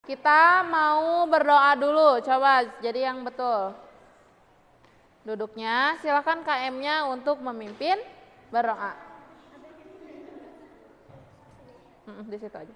Kita mau berdoa dulu, coba jadi yang betul. Duduknya, silakan KM-nya untuk memimpin berdoa. Di situ aja.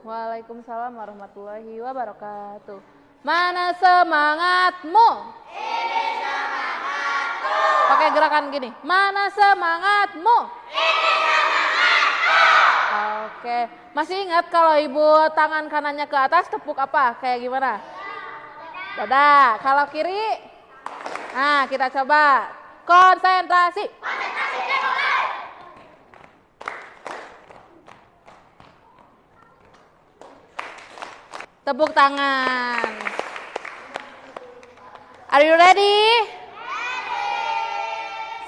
Waalaikumsalam warahmatullahi wabarakatuh. Mana semangatmu? Ini semangatku. Pakai gerakan gini. Mana semangatmu? Ini semangatku. Oke. Masih ingat kalau ibu tangan kanannya ke atas tepuk apa? Kayak gimana? Dada. Kalau kiri? Nah, kita coba. Konsentrasi. Tepuk tangan. Are you ready?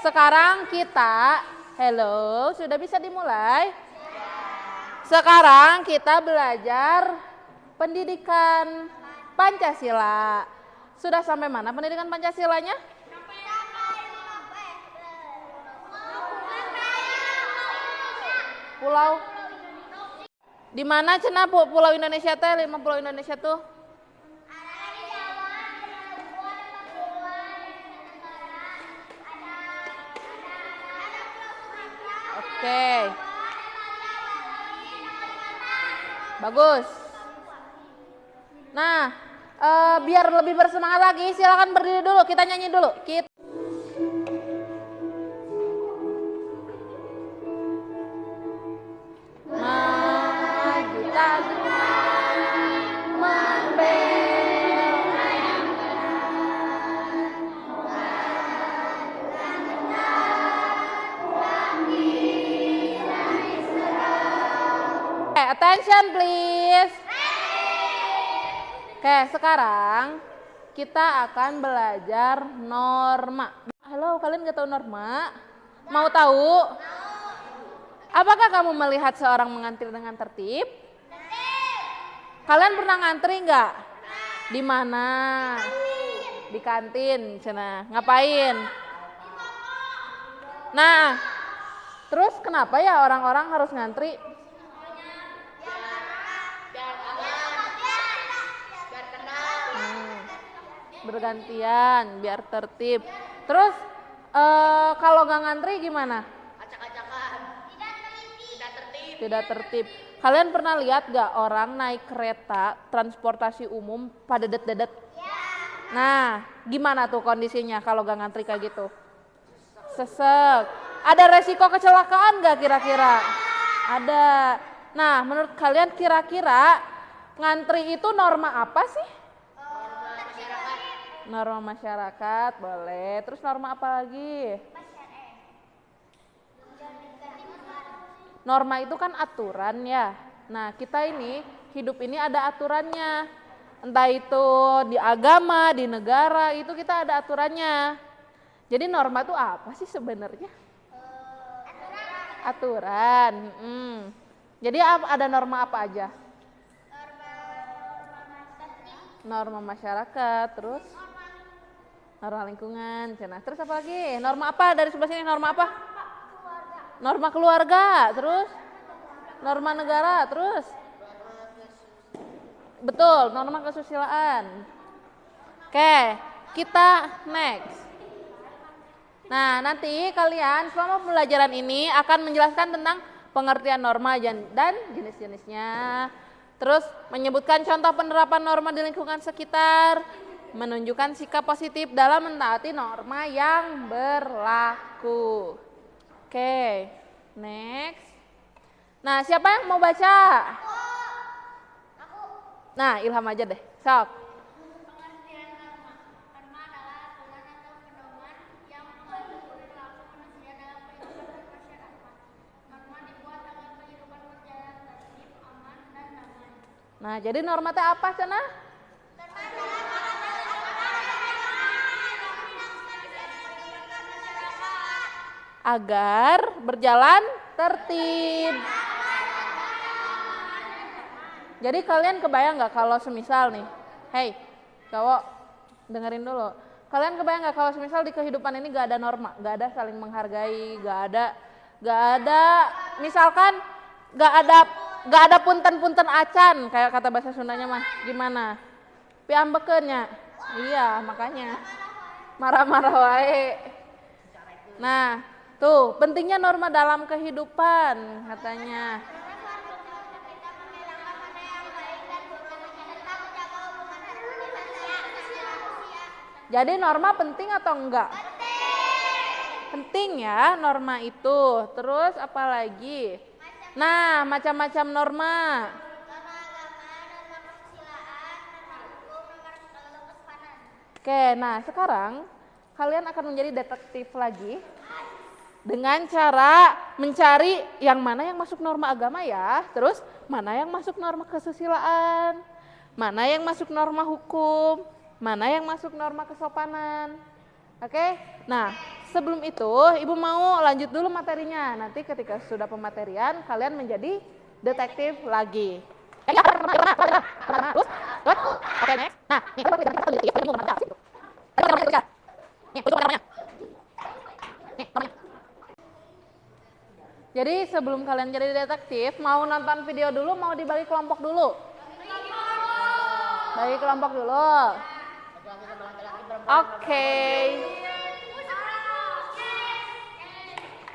Sekarang kita, hello, sudah bisa dimulai? Sekarang kita belajar pendidikan Pancasila. Sudah sampai mana pendidikan Pancasilanya? Pulau. Di mana cenah pulau Indonesia teh? 5 pulau Indonesia tuh? Oke. Bagus. Nah, biar lebih bersemangat lagi, silakan berdiri dulu. Kita nyanyi dulu. Attention please. Oke, sekarang kita akan belajar norma. Halo, kalian gak tahu norma? Mau tahu? Apakah kamu melihat seorang mengantri dengan tertib? Kalian pernah ngantri nggak? Di mana? Di kantin, cina. Ngapain? Nah, terus kenapa ya orang-orang harus ngantri? Bergantian, biar tertib. Terus kalau nggak ngantri gimana? Acak-acakan. Tidak tertib. Kalian pernah lihat nggak orang naik kereta transportasi umum pada dedet-dedet? Nah, gimana tuh kondisinya kalau nggak ngantri kayak gitu? Sesek. Ada resiko kecelakaan nggak kira-kira? Ada. Nah, menurut kalian kira-kira ngantri itu norma apa sih? Norma masyarakat, boleh. Terus norma apa lagi? Norma itu kan aturan ya. Nah, kita ini, hidup ini ada aturannya. Entah itu di agama, di negara, itu kita ada aturannya. Jadi norma itu apa sih sebenarnya? Aturan. Jadi ada norma apa aja? Norma masyarakat, terus? Norma lingkungan, cina. Terus apa lagi? Norma apa dari sebelah sini? Norma apa? Norma keluarga, terus? Norma negara, terus? Betul, norma kesusilaan. Oke, kita next. Nah, nanti kalian selama pembelajaran ini akan menjelaskan tentang pengertian norma dan jenis-jenisnya. Terus menyebutkan contoh penerapan norma di lingkungan sekitar. Menunjukkan sikap positif dalam mentaati norma yang berlaku. Oke, next. Nah, siapa yang mau baca? Aku. Nah, Ilham aja deh. Sok. Pengertian norma. Norma adalah aturan atau pedoman yang mengatur perilaku manusia dalam kehidupan bermasyarakat. Norma dibuat agar kehidupan berjalan tertib, aman, dan damai. Nah, jadi norma teh apa, Cenah? Norma adalah agar berjalan tertib. Jadi kalian kebayang nggak kalau semisal nih, hey cowok, dengerin dulu. Kalian kebayang nggak kalau semisal di kehidupan ini nggak ada norma, nggak ada saling menghargai, nggak ada, misalkan nggak ada punten-punten acan kayak kata bahasa Sundanya mah, gimana? Piambekeunnya. Iya, makanya marah-marah wae. Nah, tuh pentingnya norma dalam kehidupan katanya. Jadi norma penting atau enggak? Penting ya norma itu. Terus apa lagi? Nah, macam-macam norma. Oke, nah sekarang kalian akan menjadi detektif lagi dengan cara mencari yang mana yang masuk norma agama ya, terus mana yang masuk norma kesusilaan, mana yang masuk norma hukum, mana yang masuk norma kesopanan. Oke, nah sebelum itu ibu mau lanjut dulu materinya. Nanti ketika sudah pematerian kalian menjadi detektif lagi. Terus, oke next. Nah, jadi sebelum kalian jadi detektif, mau nonton video dulu, mau dibagi kelompok dulu? Bagi kelompok dulu. Oke.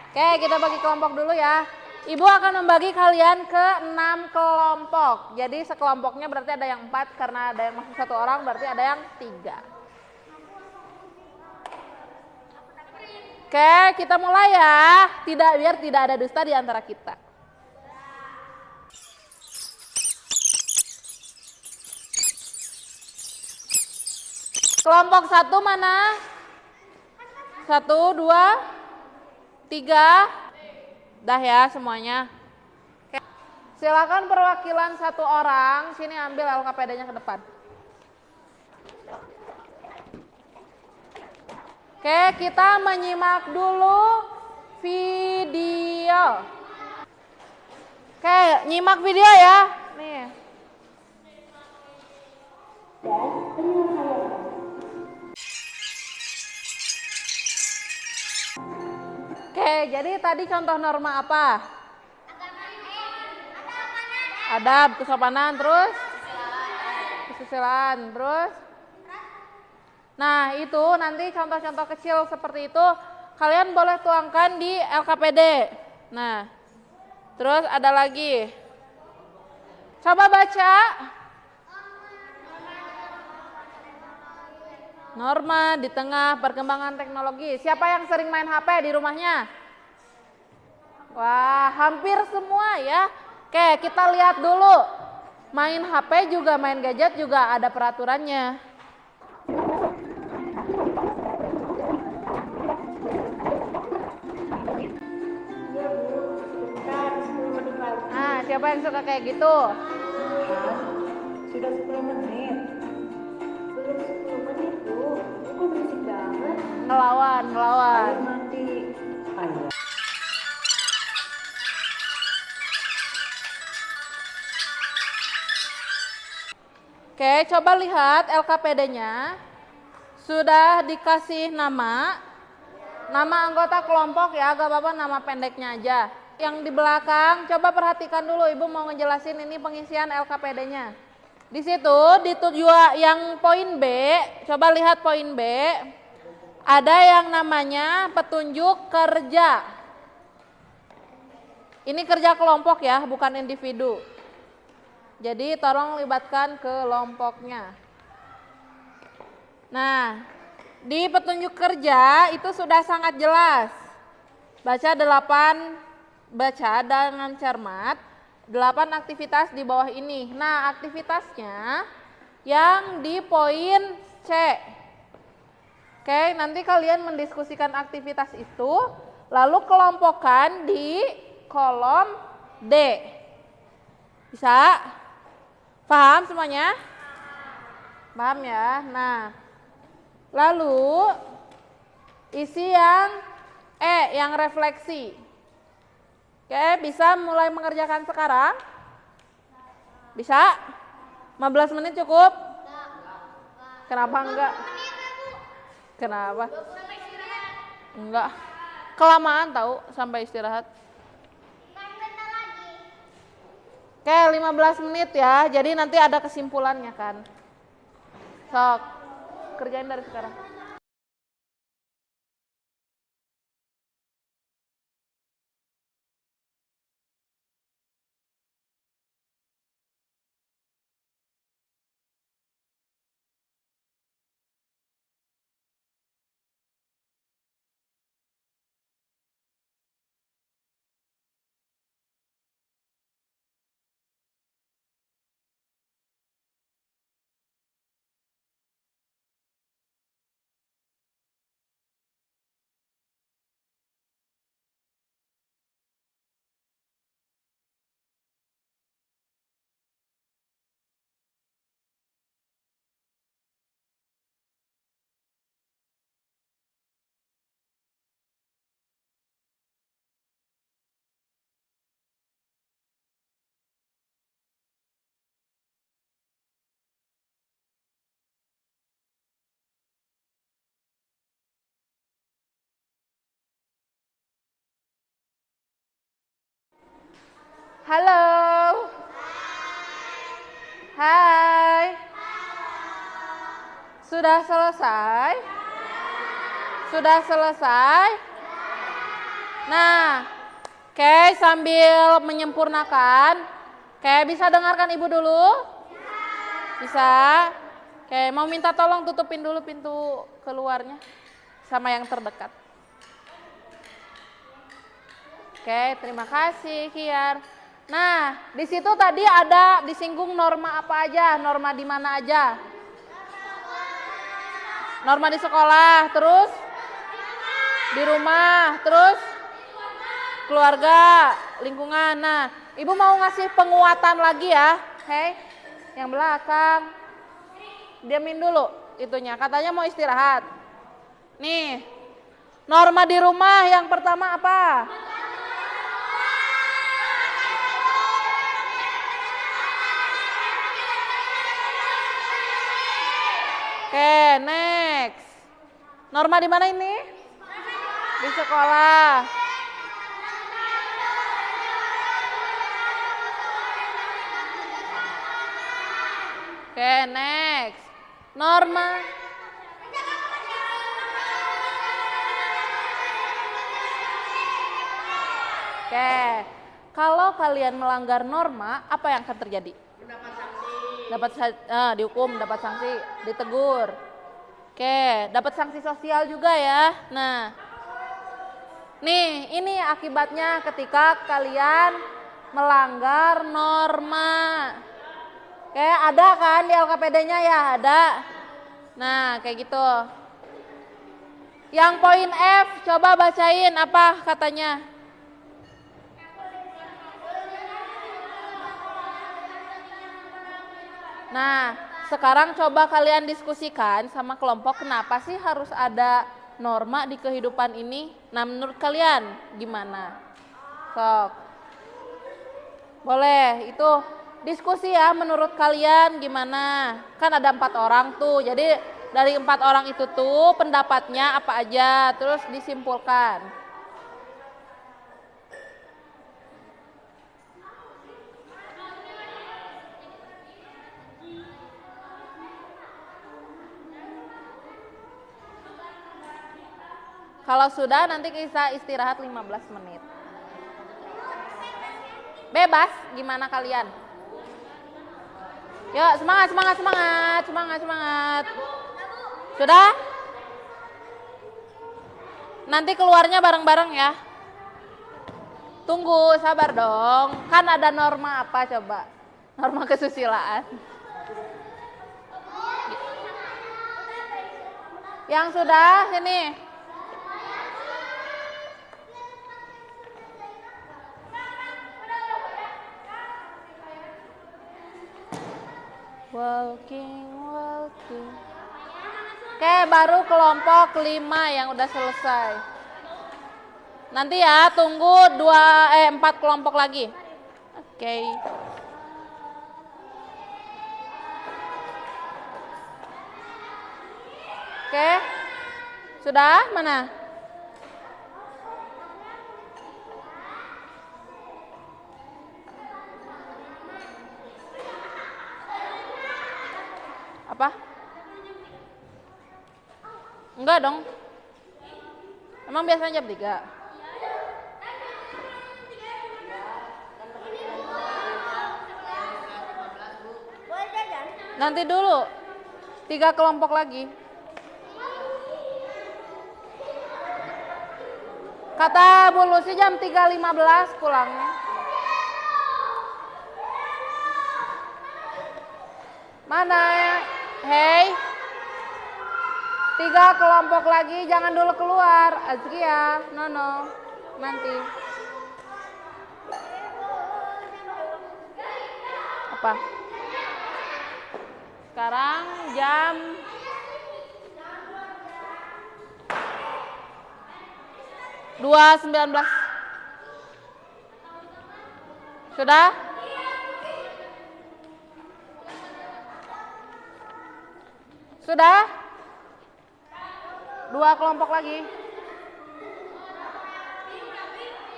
Oke, kita bagi kelompok dulu ya. Ibu akan membagi kalian ke 6 kelompok. Jadi sekelompoknya berarti ada yang 4, karena ada yang masuk 1 orang berarti ada yang 3. Oke, kita mulai ya. Biar tidak ada dusta di antara kita. Kelompok 1 mana? 1, 2, 3. Dah ya semuanya. Oke. Silakan perwakilan 1 orang, sini ambil LKPD-nya ke depan. Oke, kita menyimak dulu video. Oke, nyimak video ya. Nih. Oke, jadi tadi contoh norma apa? Adab, kesopanan, terus kesusilaan, terus. Nah, itu nanti contoh-contoh kecil seperti itu kalian boleh tuangkan di LKPD. Nah, terus ada lagi. Coba baca. Norma di tengah perkembangan teknologi. Siapa yang sering main HP di rumahnya? Wah, hampir semua ya. Oke, kita lihat dulu. Main HP juga, main gadget juga ada peraturannya. Nah, siapa yang suka kayak gitu? Sudah 10 menit. Belum 10 menit, Bu. Kok berisik banget? Ngelawan. Ayo mandi. Ayo. Oke, coba lihat LKPD-nya. Sudah dikasih nama anggota kelompok ya, gak apa-apa nama pendeknya aja. Yang di belakang, coba perhatikan dulu, Ibu mau ngejelasin ini pengisian LKPD-nya. Di situ, di yang poin B, coba lihat poin B, ada yang namanya petunjuk kerja. Ini kerja kelompok ya, bukan individu. Jadi tolong libatkan kelompoknya. Nah, di petunjuk kerja itu sudah sangat jelas. Baca dengan cermat 8 aktivitas di bawah ini. Nah, aktivitasnya yang di poin C. Oke, nanti kalian mendiskusikan aktivitas itu, lalu kelompokkan di kolom D. Bisa? Paham semuanya? Paham ya? Nah, lalu isi yang Yang refleksi. Oke, bisa mulai mengerjakan sekarang? Bisa? 15 menit cukup? Kenapa enggak? Kenapa? Enggak. Kelamaan tahu sampai istirahat. Oke, 15 menit ya. Jadi nanti ada kesimpulannya kan. Sok, kerjain dari sekarang. Halo. Hai. Sudah selesai? Sudah selesai? Nah, oke, sambil menyempurnakan, oke, bisa dengarkan ibu dulu? Bisa? Oke, mau minta tolong tutupin dulu pintu keluarnya sama yang terdekat. Oke, terima kasih Kiar. Nah, di situ tadi ada disinggung norma apa aja, norma di mana aja? Norma di sekolah, terus di rumah, terus keluarga, lingkungan. Nah, ibu mau ngasih penguatan lagi ya, hei, yang belakang, diamin dulu itunya. Katanya mau istirahat. Nih, norma di rumah yang pertama apa? Oke, next. Norma di mana ini? Di sekolah. Oke, next. Norma. Oke, kalau kalian melanggar norma, apa yang akan terjadi? Dihukum, dapat sanksi, ditegur. Oke, dapat sanksi sosial juga ya. Nah, nih ini akibatnya ketika kalian melanggar norma. Oke, ada kan di LKPD-nya ya, ada. Nah, kayak gitu. Yang poin F, coba bacain apa katanya. Nah, sekarang coba kalian diskusikan sama kelompok kenapa sih harus ada norma di kehidupan ini. Nah, menurut kalian gimana? Sok. Boleh, itu diskusi ya menurut kalian gimana. Kan ada 4 orang tuh, jadi dari 4 orang itu tuh pendapatnya apa aja, terus disimpulkan. Kalau sudah nanti kita istirahat 15 menit. Bebas, gimana kalian? Yuk, semangat, semangat, semangat, semangat, semangat. Sudah? Nanti keluarnya bareng-bareng ya. Tunggu, sabar dong. Kan ada norma apa coba? Norma kesusilaan. Yang sudah, sini. Walking. Oke, baru kelompok 5 yang udah selesai. Nanti ya, tunggu 4 kelompok lagi. Oke. Oke. Sudah? Mana? Apa? Enggak dong. Emang biasanya jam 3? Nanti dulu. 3 kelompok lagi. Kata Bu Lucy jam 3.15 pulangnya. Mana ya? Hei. 3 kelompok lagi, jangan dulu keluar. Azkia, Nono, nanti. Apa? Sekarang jam 2.19. Sudah? Sudah? 2 kelompok lagi.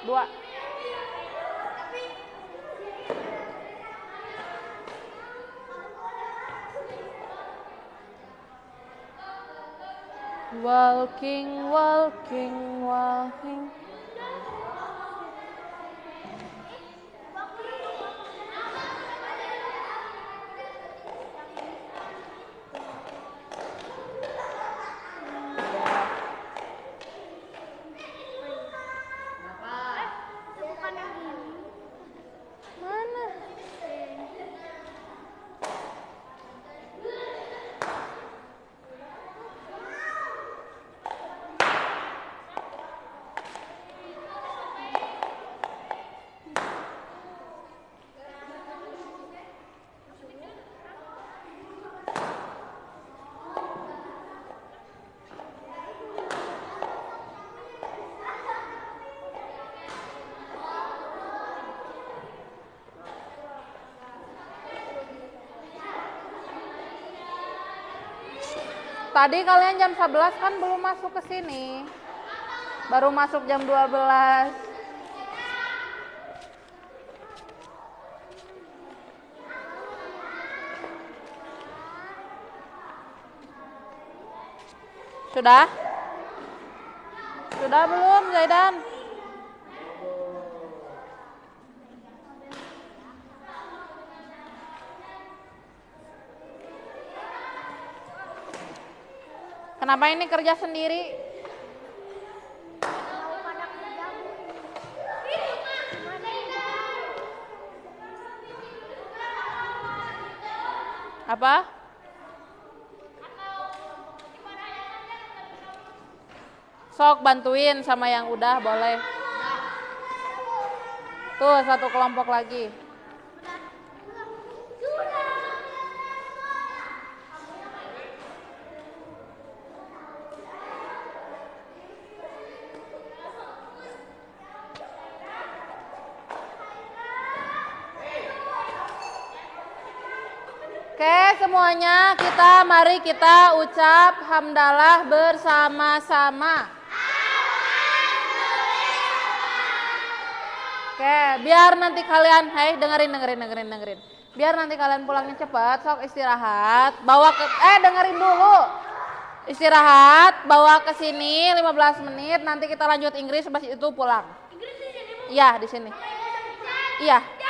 2. Walking, walking, walking. Mana? Tadi kalian jam 11 kan belum masuk ke sini. Baru masuk jam 12. Sudah? Sudah belum, Zaidan? Kenapa ini kerja sendiri? Apa? Sok bantuin sama yang udah boleh. Tuh 1 kelompok lagi. Oke semuanya, mari kita ucap hamdalah bersama-sama. Oke, biar nanti kalian, dengerin. Biar nanti kalian pulangnya cepat, sok istirahat, dengerin dulu. Istirahat, bawa ke sini 15 menit, nanti kita lanjut Inggris, habis itu pulang. Iya, di sini. Iya.